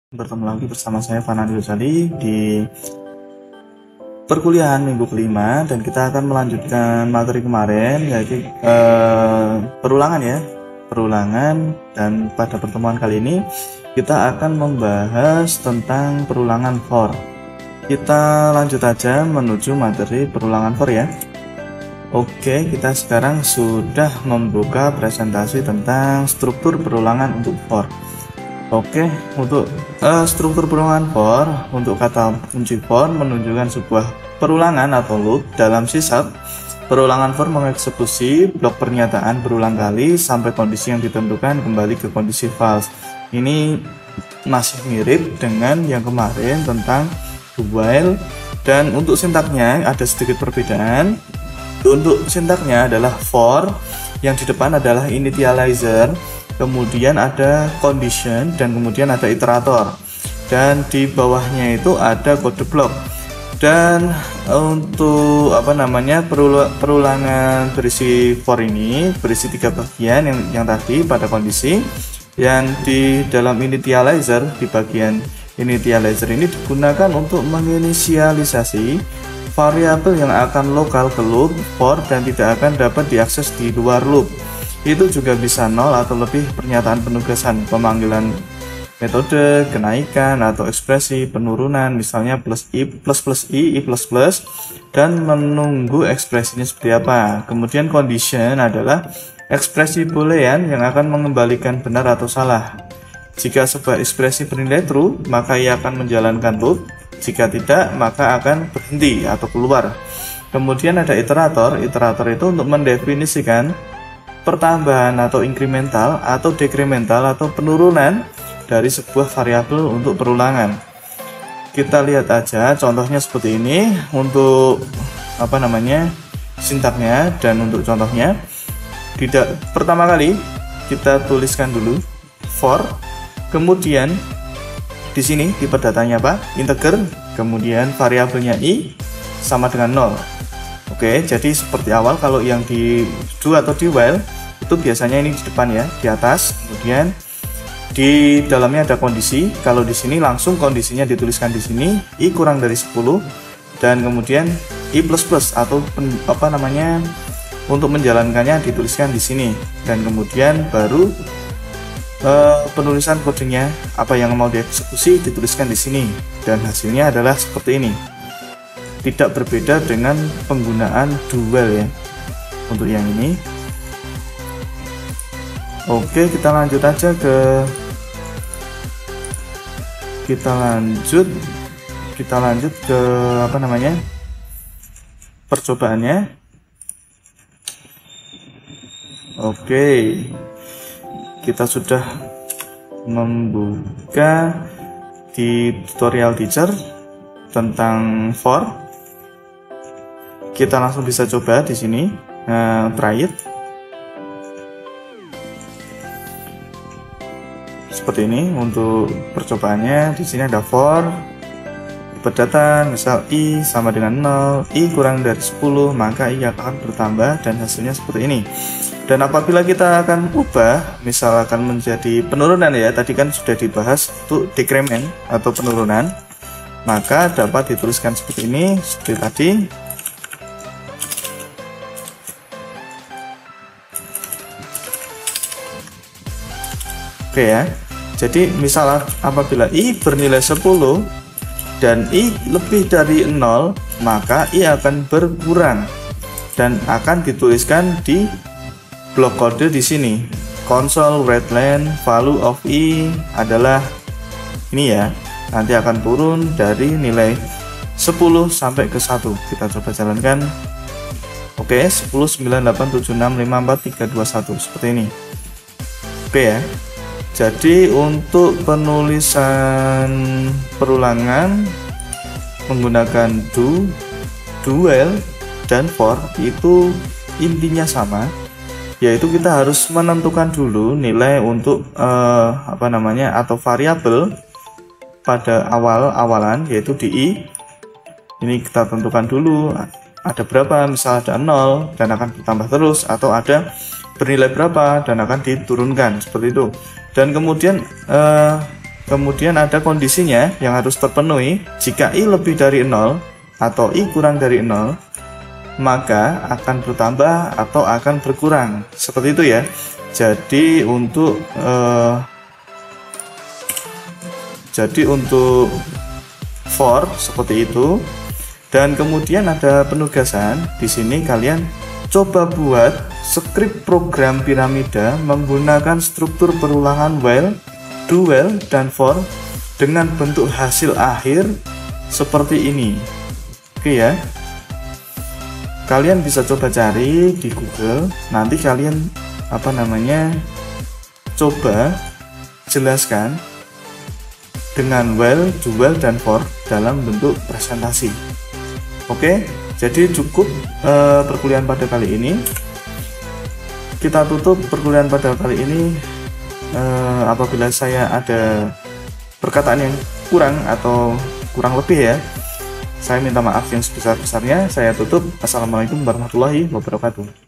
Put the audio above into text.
Bertemu lagi bersama saya Fanandi Ghazali di perkuliahan minggu kelima, dan kita akan melanjutkan materi kemarin, yaitu perulangan ya, perulangan. Dan pada pertemuan kali ini kita akan membahas tentang perulangan for. Kita lanjut aja menuju materi perulangan for ya. Oke, kita sekarang sudah membuka presentasi tentang struktur perulangan untuk for. Oke, untuk struktur perulangan for, untuk kata kunci for menunjukkan sebuah perulangan atau loop dalam C#. Perulangan for mengeksekusi blok pernyataan berulang kali sampai kondisi yang ditentukan kembali ke kondisi false. Ini masih mirip dengan yang kemarin tentang while, dan untuk sintaknya ada sedikit perbedaan. Untuk sintaknya adalah for, yang di depan adalah initializer, kemudian ada condition, dan kemudian ada iterator, dan di bawahnya itu ada kode blok. Dan untuk perulangan berisi for ini berisi 3 bagian yang tadi pada kondisi, yang di dalam initializer, di bagian initializer ini digunakan untuk menginisialisasi variabel yang akan lokal ke loop for dan tidak akan dapat diakses di luar loop. Itu juga bisa 0 atau lebih pernyataan penugasan, pemanggilan metode, kenaikan atau ekspresi penurunan, misalnya plus i, dan menunggu ekspresinya seperti apa. Kemudian condition adalah ekspresi boolean yang akan mengembalikan benar atau salah. Jika sebuah ekspresi bernilai true, maka ia akan menjalankan loop. Jika tidak, maka akan berhenti atau keluar. Kemudian ada iterator. Iterator itu untuk mendefinisikan pertambahan atau incremental atau decremental atau penurunan dari sebuah variabel untuk perulangan. Kita lihat aja contohnya seperti ini untuk sintaknya dan untuk contohnya. Pertama kali kita tuliskan dulu for, kemudian di sini tipe datanya apa? Integer, kemudian variabelnya i sama dengan 0. Oke, jadi seperti awal, kalau yang di do atau di while itu biasanya ini di depan ya, di atas, kemudian di dalamnya ada kondisi. Kalau di sini langsung kondisinya dituliskan di sini, i kurang dari 10, dan kemudian i plus plus atau untuk menjalankannya dituliskan di sini, dan kemudian baru penulisan kodenya apa yang mau dieksekusi dituliskan di sini, dan hasilnya adalah seperti ini. Tidak berbeda dengan penggunaan do while ya untuk yang ini. Oke, kita lanjut aja ke percobaannya. Oke, kita sudah membuka di tutorial teacher tentang for. Kita langsung bisa coba di sini, try it. Seperti ini untuk percobaannya. Di sini ada for, tipe data, misal i sama dengan 0, i kurang dari 10, maka i akan bertambah, dan hasilnya seperti ini. Dan apabila kita akan ubah, misal akan menjadi penurunan ya, tadi kan sudah dibahas untuk decrement atau penurunan, maka dapat dituliskan seperti ini, seperti tadi. Oke ya, jadi misal apabila i bernilai 10 dan i lebih dari 0, maka i akan berkurang dan akan dituliskan di blok kode di sini. Console readline value of i adalah ini ya, nanti akan turun dari nilai 10 sampai ke 1. Kita coba jalankan. Oke, 10, 9, 8, 7, 6, 5, 4, 3, 2, 1 seperti ini. Oke ya. Jadi untuk penulisan perulangan menggunakan do while, dan for itu intinya sama, yaitu kita harus menentukan dulu nilai untuk atau variabel pada awalan, yaitu di i. Ini kita tentukan dulu ada berapa, misal ada 0 dan akan ditambah terus, atau ada bernilai berapa dan akan diturunkan, seperti itu. Dan kemudian Kemudian ada kondisinya yang harus terpenuhi. Jika I lebih dari 0 atau I kurang dari 0, maka akan bertambah atau akan berkurang. Seperti itu ya. Jadi untuk for seperti itu. Dan kemudian ada penugasan. Di sini kalian coba buat skrip program piramida menggunakan struktur perulangan while, do while, dan for dengan bentuk hasil akhir seperti ini. Oke ya. Kalian bisa coba cari di Google. Nanti kalian coba jelaskan dengan while, do while, dan for dalam bentuk presentasi. Oke, jadi cukup perkuliahan pada kali ini. Kita tutup perkuliahan pada kali ini. Apabila saya ada perkataan yang kurang atau kurang lebih ya, saya minta maaf yang sebesar-besarnya. Saya tutup. Assalamualaikum warahmatullahi wabarakatuh.